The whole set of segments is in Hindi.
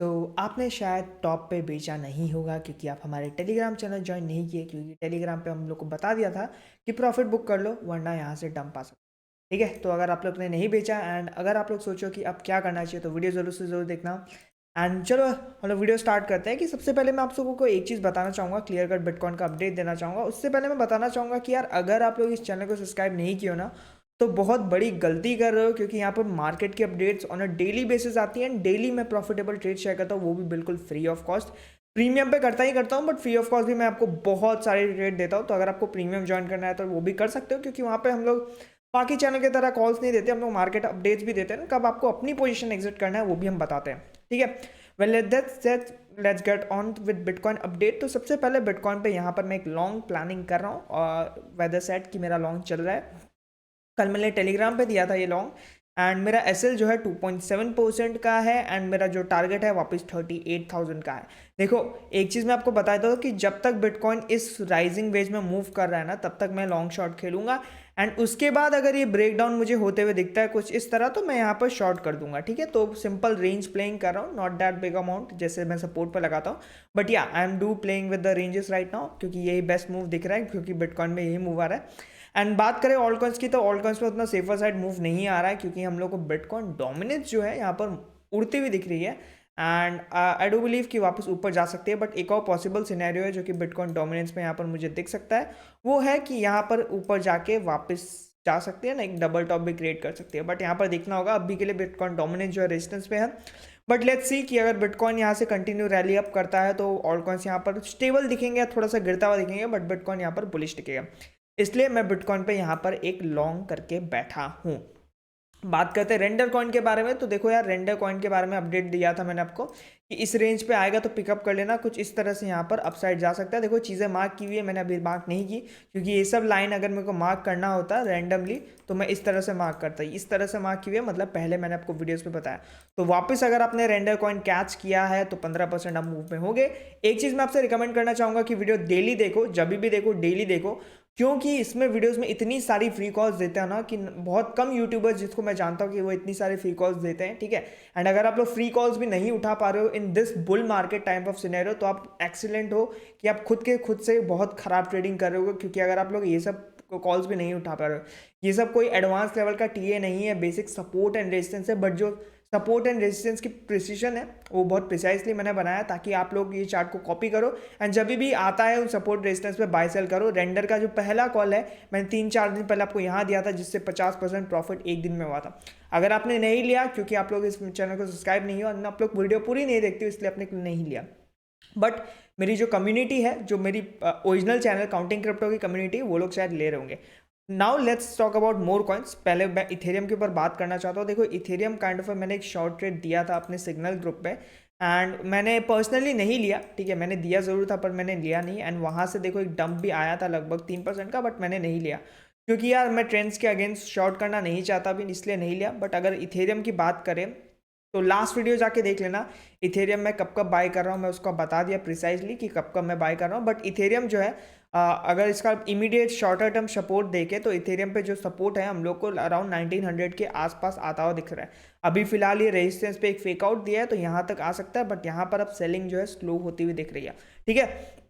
तो आपने शायद टॉप पे बेचा नहीं होगा क्योंकि आप हमारे टेलीग्राम चैनल ज्वाइन नहीं किए, क्योंकि टेलीग्राम पे हम लोग को बता दिया था कि प्रॉफिट बुक कर लो वरना यहाँ से डंप आ सकते। ठीक है, तो अगर आप लोग ने नहीं बेचा एंड अगर आप लोग सोचो कि अब क्या करना चाहिए तो वीडियो ज़रूर से ज़रूर देखना। एंड चलो हम लोग वीडियो स्टार्ट करते हैं। कि सबसे पहले मैं आप लोगों को एक चीज़ बताना चाहूँगा, क्लियर कट बिटकॉइन का अपडेट देना चाहूँगा। उससे पहले मैं बताना चाहूँगा कि यार अगर आप लोग इस चैनल को सब्सक्राइब नहीं किए हो ना, तो बहुत बड़ी गलती कर रहे हो, क्योंकि यहाँ पर मार्केट की updates on a daily basis आती हैं एंड डेली मैं प्रॉफिटेबल ट्रेड शेयर करता हूँ, वो भी बिल्कुल फ्री ऑफ कॉस्ट। प्रीमियम पे करता ही करता हूँ, बट फ्री ऑफ कॉस्ट भी मैं आपको बहुत सारे ट्रेड देता हूँ। तो अगर आपको प्रीमियम ज्वाइन करना है तो वो भी कर सकते हो, क्योंकि वहाँ पे हम लोग बाकी चैनल की तरह कॉल्स नहीं देते, हम लोग मार्केट अपडेट्स भी देते हैं ना, कब आपको अपनी पोजीशन एग्जिट करना है वो भी हम बताते हैं। ठीक है, well let's get on with bitcoin update. तो सबसे पहले बिटकॉइन पे यहाँ पर मैं एक लॉन्ग प्लानिंग कर रहा हूँ और वेदर सेट कि मेरा लॉन्ग चल रहा है। कल मैंने टेलीग्राम पे दिया था ये लॉन्ग, एंड मेरा एसएल जो है 2.7% का है एंड मेरा जो टारगेट है वापस 38,000 का है। देखो, एक चीज़ मैं आपको बता देता हूँ कि जब तक बिटकॉइन इस राइजिंग वेज में मूव कर रहा है ना, तब तक मैं लॉन्ग शॉट खेलूंगा। एंड उसके बाद अगर ये ब्रेक डाउन मुझे होते हुए दिखता है कुछ इस तरह, तो मैं यहाँ पर शॉर्ट कर दूंगा। ठीक है, तो सिंपल रेंज प्लेइंग कर रहा हूँ, नॉट दैट बिग अमाउंट जैसे मैं सपोर्ट पर लगाता हूँ। बट या I am do playing with the ranges right now, क्योंकि यही बेस्ट मूव दिख रहा है, क्योंकि बिटकॉइन में यही मूव आ रहा है। एंड बात करें ऑल कॉइन्स की, तो ऑल कॉइन्स में उतना सेफर साइड मूव नहीं आ रहा है, क्योंकि हम लोग को बिटकॉइन डोमिनेंस जो है यहाँ पर उड़ती हुई दिख रही है। एंड आई डू बिलीव कि वापस ऊपर जा सकती है। बट एक और पॉसिबल सिनेरियो है जो कि बिटकॉइन डोमिनेंस में यहाँ पर मुझे दिख सकता है, वो है कि यहाँ पर ऊपर जाके वापस जा सकती है ना, एक डबल टॉप भी क्रिएट कर सकती है। बट यहाँ पर देखना होगा, अभी के लिए बिटकॉइन डोमिनेंस जो है रेजिस्टेंस पे है। बट लेट्स सी कि अगर बिटकॉइन यहाँ से कंटिन्यू रैली अप करता है तो ऑल कॉइन्स यहाँ पर स्टेबल दिखेंगे, थोड़ा सा गिरता हुआ दिखेंगे, बट बिटकॉइन यहाँ पर बुलिश दिखेगा। इसलिए मैं बिटकॉइन पे यहाँ पर एक लॉन्ग करके बैठा हूँ। बात करते हैं रेंडर कॉइन के बारे में। तो देखो यार, रेंडर कॉइन के बारे में अपडेट दिया था मैंने आपको कि इस रेंज पे आएगा तो पिकअप कर लेना, कुछ इस तरह से यहाँ पर अपसाइड जा सकता है। देखो चीज़ें मार्क की हुई है, मैंने अभी मार्क नहीं की, क्योंकि ये सब लाइन अगर मेरे को मार्क करना होता रैंडमली तो मैं इस तरह से मार्क करता। इस तरह से मार्क की हुई है, मतलब पहले मैंने आपको वीडियोस पे बताया। तो वापस अगर आपने रेंडर कॉइन कैच किया है तो 15% आप मूव में होंगे। एक चीज़ मैं आपसे रिकमेंड करना चाहूँगा कि वीडियो डेली देखो, जब भी देखो डेली देखो, क्योंकि इसमें वीडियोस में इतनी सारी फ्री कॉल्स देते हैं ना कि बहुत कम यूट्यूबर्स जिसको मैं जानता हूँ कि वो इतनी सारी फ्री कॉल्स देते हैं। ठीक है, एंड अगर आप लोग फ्री कॉल्स भी नहीं उठा पा रहे हो in this bull market type of scenario, तो आप एक्सीलेंट हो कि आप खुद से बहुत खराब ट्रेडिंग कर रहे हो। क्योंकि अगर आप लोग ये सब कॉल्स भी नहीं उठा पा रहे हो, ये सब कोई एडवांस लेवल का टीए नहीं है, बेसिक सपोर्ट एंड रेजिस्टेंस है। बट जो सपोर्ट एंड रेजिस्टेंस की प्रिसीजन है वो बहुत प्रिसाइसली मैंने बनाया, ताकि आप लोग ये चार्ट को कॉपी करो एंड जब भी आता है उन सपोर्ट रेजिस्टेंस पे बाय सेल करो। रेंडर का जो पहला कॉल है मैंने 3-4 दिन पहले आपको यहाँ दिया था, जिससे 50% प्रॉफिट एक दिन में हुआ था। अगर आपने नहीं लिया, क्योंकि आप लोग इस चैनल को सब्सक्राइब नहीं हो और आप लोग वीडियो पूरी नहीं देखते हो, इसलिए आपने नहीं लिया। बट मेरी जो कम्युनिटी है, जो मेरी ओरिजिनल चैनल काउंटिंग क्रिप्टो की कम्युनिटी, वो लोग शायद ले रहे होंगे। Now let's talk about more coins. पहले मैं इथेरियम के ऊपर बात करना चाहता हूँ। देखो इथेरियम काइंड ऑफ मैंने एक शॉर्ट ट्रेड दिया था अपने सिग्नल ग्रुप पे, एंड मैंने पर्सनली नहीं लिया। ठीक है, मैंने दिया ज़रूर था पर मैंने लिया नहीं। एंड वहाँ से देखो एक डंप भी आया था लगभग 3% का, बट मैंने नहीं लिया, क्योंकि यार मैं ट्रेंड्स के अगेंस्ट शॉर्ट करना नहीं चाहता भी, इसलिए नहीं लिया। बट अगर इथेरियम की बात करें तो लास्ट वीडियो जाके देख लेना, इथेरियम मैं कब कब बाय कर रहा हूँ, मैं उसको बता दिया प्रिसाइजली कि कब कब मैं बाय कर रहा हूँ। बट इथेरियम जो है, अगर इसका इमीडिएट शॉर्टर टर्म सपोर्ट देखे तो इथेरियम पे जो सपोर्ट है हम लोग को अराउंड 1900 के आसपास आता हुआ दिख रहा है। अभी फिलहाल ये रेजिस्टेंस पे एक फेकआउट दिया है, तो यहाँ तक आ सकता है, बट यहाँ पर अब सेलिंग जो है स्लो होती हुई दिख रही है। ठीक है,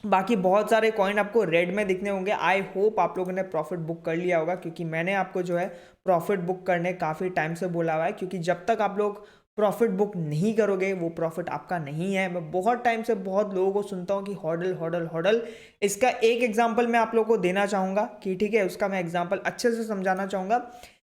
बाकी बहुत सारे कॉइन आपको रेड में दिखने होंगे। आई होप आप लोगों ने प्रॉफिट बुक कर लिया होगा, क्योंकि मैंने आपको जो है प्रॉफिट बुक करने काफ़ी टाइम से बोला हुआ है। क्योंकि जब तक आप लोग प्रॉफिट बुक नहीं करोगे वो प्रॉफिट आपका नहीं है। मैं बहुत टाइम से बहुत लोगों को सुनता हूँ कि हॉडल हॉडल हॉडल। इसका एक एग्जांपल मैं आप लोगों को देना चाहूँगा कि ठीक है, उसका मैं एग्जांपल अच्छे से समझाना चाहूँगा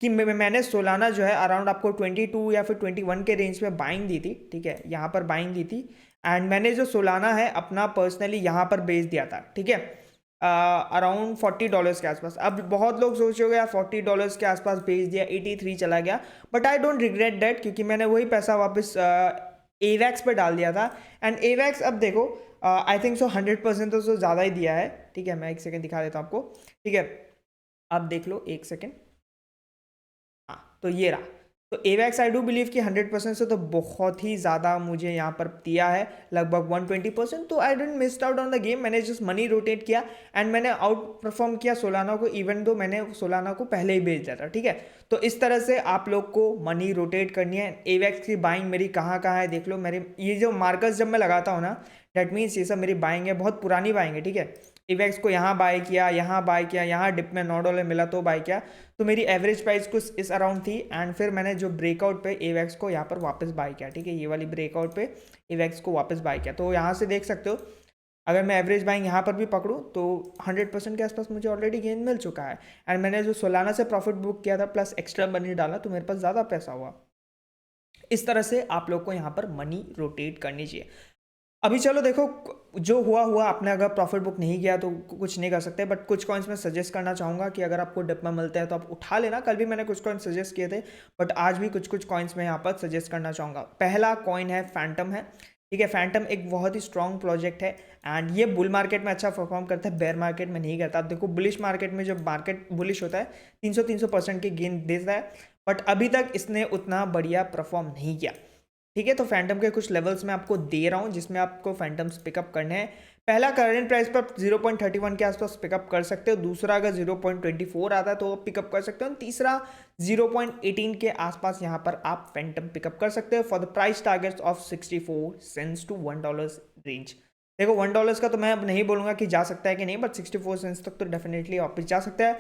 कि मैंने सोलाना जो है अराउंड आपको 22 या फिर 21 के रेंज में बाइंग दी थी। ठीक है, यहाँ पर बाइंग दी थी, एंड मैंने जो सोलाना है अपना पर्सनली यहाँ पर बेच दिया था। ठीक है, अराउंड $40 के आसपास। अब बहुत लोग सोचोगे यार $40 के आसपास बेच दिया, 83 चला गया, but I don't regret that, क्योंकि मैंने वही पैसा वापस एवैक्स पे डाल दिया था। एंड एवैक्स अब देखो, आई थिंक सो 100% तो ज़्यादा ही दिया है। ठीक है, मैं एक सेकेंड दिखा देता हूँ आपको। ठीक है, आप देख लो एक सेकेंड। हाँ, तो ये रहा। तो एवैक्स आई डू बिलीव कि 100% से तो बहुत ही ज़्यादा मुझे यहाँ पर दिया है, लगभग 120%। तो I didn't missed out on the game, मैंने जस्ट मनी रोटेट किया एंड मैंने आउट परफॉर्म किया सोलाना को, इवन दो मैंने सोलाना को पहले ही बेच दिया था, ठीक है। तो इस तरह से आप लोग को मनी रोटेट करनी है। एवैक्स की बाइंग मेरी कहाँ कहाँ है देख लो, मेरे ये जो मार्कर्स जब मैं लगाता हूँ ना, डेट मीन्स ये सब मेरी बाइंग है, बहुत पुरानी बाइंग है, ठीक है। इवेक्स को यहाँ बाय किया, यहाँ बाय किया, यहाँ डिप में $9 मिला तो बाय किया, तो मेरी एवरेज प्राइस कुछ इस अराउंड थी। एंड फिर मैंने जो ब्रेकआउट पे एवेक्स को यहाँ पर वापस बाय किया, ठीक है, ये वाली ब्रेकआउट पे एवेक्स को वापस बाय किया। तो यहाँ से देख सकते हो अगर मैं एवरेज बाइंग यहाँ पर भी पकड़ूँ तो 100% के आसपास मुझे ऑलरेडी गेन मिल चुका है। एंड मैंने जो सोलाना से प्रॉफिट बुक किया था प्लस एक्स्ट्रा मनी डाला तो मेरे पास ज़्यादा पैसा हुआ। इस तरह से आप लोग को यहाँ पर मनी रोटेट करनी चाहिए। अभी चलो देखो, जो हुआ हुआ, आपने अगर प्रॉफिट बुक नहीं किया तो कुछ नहीं कर सकते, बट कुछ कॉइन्स मैं सजेस्ट करना चाहूँगा कि अगर आपको डिप में मिलते हैं तो आप उठा लेना। कल भी मैंने कुछ कॉइन्स सजेस्ट किए थे, बट आज भी कुछ कुछ कॉइन्स मैं यहाँ पर सजेस्ट करना चाहूँगा। पहला कॉइन है फैंटम है, ठीक है। फैंटम एक बहुत ही स्ट्रॉन्ग प्रोजेक्ट है एंड ये बुल मार्केट में अच्छा परफॉर्म करता है, बेयर मार्केट में नहीं करता। आप देखो बुलिश मार्केट में जब मार्केट बुलिश होता है 300% के गेन देता है, बट अभी तक इसने उतना बढ़िया परफॉर्म नहीं किया, ठीक है। तो फैंटम के कुछ लेवल्स मैं आपको दे रहा हूँ जिसमें आपको फैंटम्स पिकअप करने हैं। पहला करंट प्राइस पर 0.31 के आसपास पिकअप कर सकते हो, दूसरा अगर 0.24 आता है तो पिकअप कर सकते हो, तीसरा 0.18 के आसपास यहाँ पर आप फैंटम पिकअप कर सकते हो for the price targets of 64 cents to $1 range. देखो $1 का तो मैं अब नहीं बोलूँगा कि जा सकता है कि नहीं, बट 64 सेंट्स तक तो डेफिनेटली वापस जा सकता है,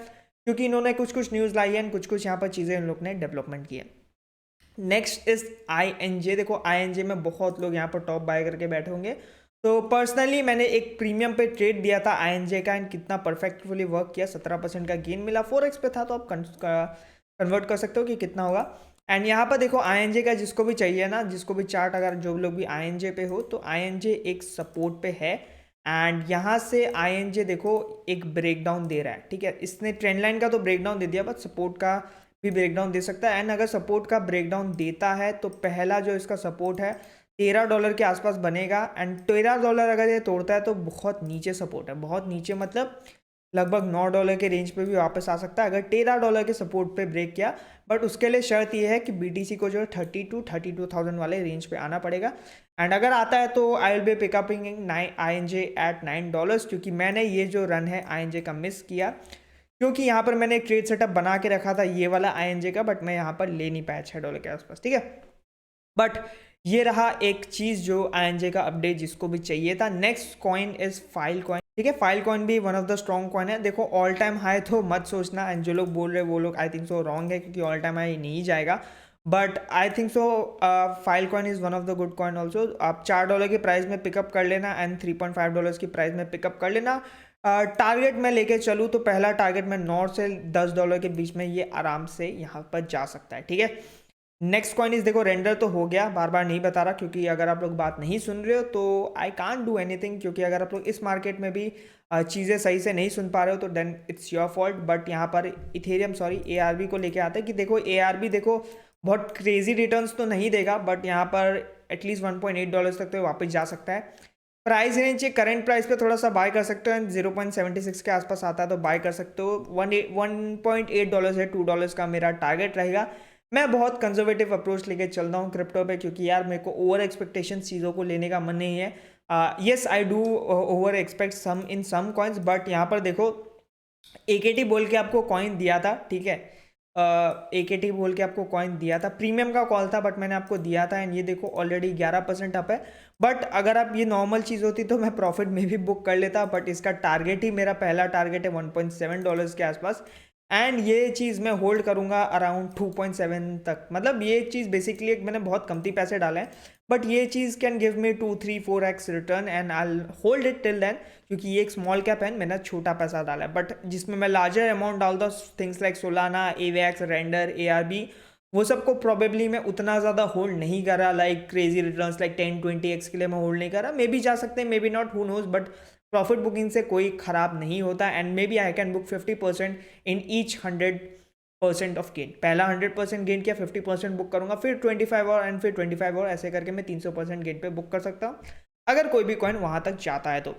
क्योंकि इन्होंने कुछ कुछ न्यूज़ लाई है, कुछ कुछ यहाँ पर चीज़ें इन लोग ने डेवलपमेंट की है। Next is INJ। देखो INJ में बहुत लोग यहाँ पर टॉप बाय करके बैठे होंगे, तो पर्सनली मैंने एक प्रीमियम पे ट्रेड दिया था INJ का एंड कितना परफेक्टफुली वर्क किया, 17% का गेन मिला, 4x पे था, तो आप कन्वर्ट कर सकते हो कि कितना होगा। एंड यहाँ पर देखो INJ का जिसको भी चाहिए ना, जिसको भी चार्ट, अगर जो लोग भी INJ पे हो तो INJ एक सपोर्ट पे है एंड यहाँ से INJ देखो एक ब्रेकडाउन दे रहा है, ठीक है। इसने ट्रेंड लाइन का तो ब्रेकडाउन दे दिया, बट सपोर्ट का भी ब्रेकडाउन दे सकता है। एंड अगर सपोर्ट का ब्रेकडाउन देता है तो पहला जो इसका सपोर्ट है $13 के आसपास बनेगा एंड $13 अगर ये तोड़ता है तो बहुत नीचे सपोर्ट है, बहुत नीचे मतलब लगभग $9 के रेंज पे भी वापस आ सकता है अगर $13 के सपोर्ट पे ब्रेक किया। बट उसके लिए शर्त ये है कि BTC को जो है 32,000 वाले रेंज पे आना पड़ेगा। एंड अगर आता है तो I will be picking up INJ at $9, क्योंकि मैंने ये जो रन है INJ का मिस किया, क्योंकि यहाँ पर मैंने एक ट्रेड सेटअप बना के रखा था ये वाला INJ का, बट मैं यहाँ पर ले नहीं पाया $6 के आसपास, ठीक है। बट ये रहा एक चीज़ जो INJ का अपडेट जिसको भी चाहिए था। Next coin is file coin, ठीक है। फाइल कॉइन भी one of the strong coin है। देखो ऑल टाइम हाई तो मत सोचना, एंड जो लोग बोल रहे हैं वो लोग आई थिंक सो रॉन्ग है, क्योंकि ऑल टाइम हाई नहीं जाएगा, but I think so file coin is one of the good coin also. आप $4 की प्राइस में पिकअप कर लेना एंड $3.5 की प्राइस में पिकअप कर लेना। टारगेट में लेके चलूँ तो पहला टारगेट में $9 से $10 के बीच में ये आराम से यहाँ पर जा सकता है, ठीक है। नेक्स्ट कॉइन इज देखो रेंडर तो हो गया, बार बार नहीं बता रहा, क्योंकि अगर आप लोग बात नहीं सुन रहे हो तो आई कांट डू एनीथिंग, क्योंकि अगर आप लोग इस मार्केट में भी चीज़ें सही से नहीं सुन पा रहे हो तो then it's your fault. But यहाँ पर इथेरियम ARB को लेके आते हैं कि देखो ARB देखो बहुत क्रेजी रिटर्न्स तो नहीं देगा, बट यहाँ पर एटलीस्ट $1.8 तक तो वापस जा सकता है। प्राइस रेंज करंट प्राइस पे थोड़ा सा बाय कर सकते हो एंड 0.76 के आसपास आता है तो बाय कर सकते हो। $1.8 है, $2 का मेरा टारगेट रहेगा। मैं बहुत कंजर्वेटिव अप्रोच लेके चल रहा हूँ क्रिप्टो पे, क्योंकि यार मेरे को ओवर एक्सपेक्टेशन चीज़ों को लेने का मन नहीं है। Yes I do over expect some in some coins, but यहाँ पर देखो AKT बोल के आपको कॉइन दिया था, ठीक है। AKT बोल के आपको कॉइन दिया था, प्रीमियम का कॉल था, बट मैंने आपको दिया था एंड ये देखो ऑलरेडी 11% अप है। बट अगर आप ये नॉर्मल चीज़ होती तो मैं प्रॉफिट में भी बुक कर लेता, बट इसका टारगेट ही मेरा पहला टारगेट है $1.7 के आसपास एंड ये चीज़ मैं होल्ड करूँगा अराउंड 2.7 तक। मतलब ये चीज़ बेसिकली मैंने बहुत कमती पैसे डाले हैं, बट ये चीज़ can give me 2-3-4x return and I hold it till then, क्योंकि ये एक स्मॉल कैप है, मैंने छोटा पैसा डाला है। बट जिसमें मैं लार्जर अमाउंट डाल दो things like Solana, AVAX, render, ARB, वो सबको प्रॉबेबली मैं उतना ज़्यादा होल्ड नहीं कर रहा, like crazy returns like 10-20x के लिए मैं होल्ड नहीं कर रहा। मे बी जा सकते हैं, maybe not, who knows, but profit booking से कोई खराब नहीं होता and maybe I can book 50% in each 100% of gain. पहला 100% गेन किया, 50% बुक करूंगा, फिर 25 और एंड फिर 25 और, ऐसे करके मैं 300% गेन पे बुक कर सकता हूँ अगर कोई भी कॉइन वहाँ तक जाता है तो।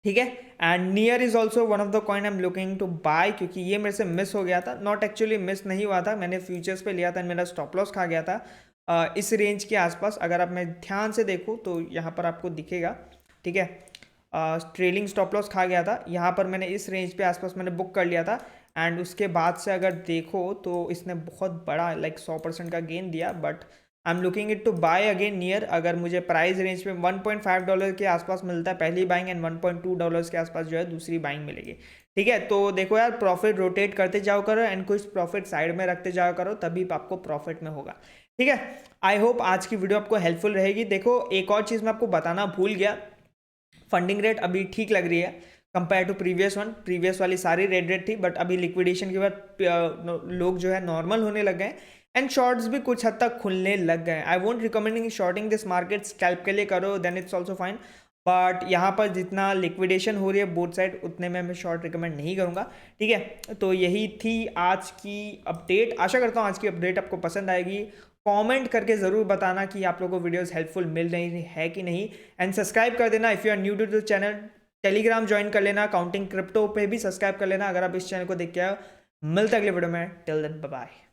ठीक है। And near is also one of the coin I am looking to buy, क्योंकि ये मेरे से मिस हो गया था, नॉट एक्चुअली मिस नहीं हुआ था, मैंने फ्यूचर्स पे लिया था, मेरा स्टॉप लॉस खा गया था इस रेंज के आसपास। अगर आप मैं ध्यान से देखूँ तो यहाँ पर आपको दिखेगा, ठीक है, ट्रेलिंग स्टॉप लॉस खा गया था यहाँ पर, मैंने इस रेंज पे आसपास मैंने बुक कर लिया था। एंड उसके बाद से अगर देखो तो इसने बहुत बड़ा लाइक 100% का गेन दिया, but I am looking it to buy again near. अगर मुझे प्राइस रेंज में $1.5 के आसपास मिलता है पहली बाइंग, एंड $1.2 के आसपास जो है दूसरी बाइंग मिलेगी। ठीक है, तो देखो यार, प्रॉफिट रोटेट करते जाओ करो एंड कुछ प्रॉफिट साइड में रखते जाओ करो, तभी आपको प्रॉफिट में होगा। ठीक है, आई होप आज की वीडियो आपको हेल्पफुल रहेगी। देखो एक और चीज़ मैं आपको बताना भूल गया, फंडिंग रेट अभी ठीक लग रही है compare to previous one. Previous वाली सारी रेड रेट थी, बट अभी लिक्विडेशन के बाद लोग जो है नॉर्मल होने लग गए एंड शॉर्ट्स भी कुछ हद तक खुलने लग गए। I won't recommending shorting this market, scalp के लिए करो then it's also fine, but यहाँ पर जितना लिक्विडेशन हो रही है बोथ साइड उतने में मैं शॉर्ट रिकमेंड नहीं करूँगा। ठीक है, तो यही थी आज की अपडेट। आशा करता हूँ आज की अपडेट आपको पसंद आएगी। कमेंट करके ज़रूर बताना कि आप लोगों को वीडियोस हेल्पफुल मिल रही है कि नहीं, एंड सब्सक्राइब कर देना if you are new to the channel. Telegram join कर लेना, काउंटिंग क्रिप्टो पे भी सब्सक्राइब कर लेना अगर आप इस चैनल को देख के आए हो। मिलते अगले वीडियो में, टिल देन बाय बाय।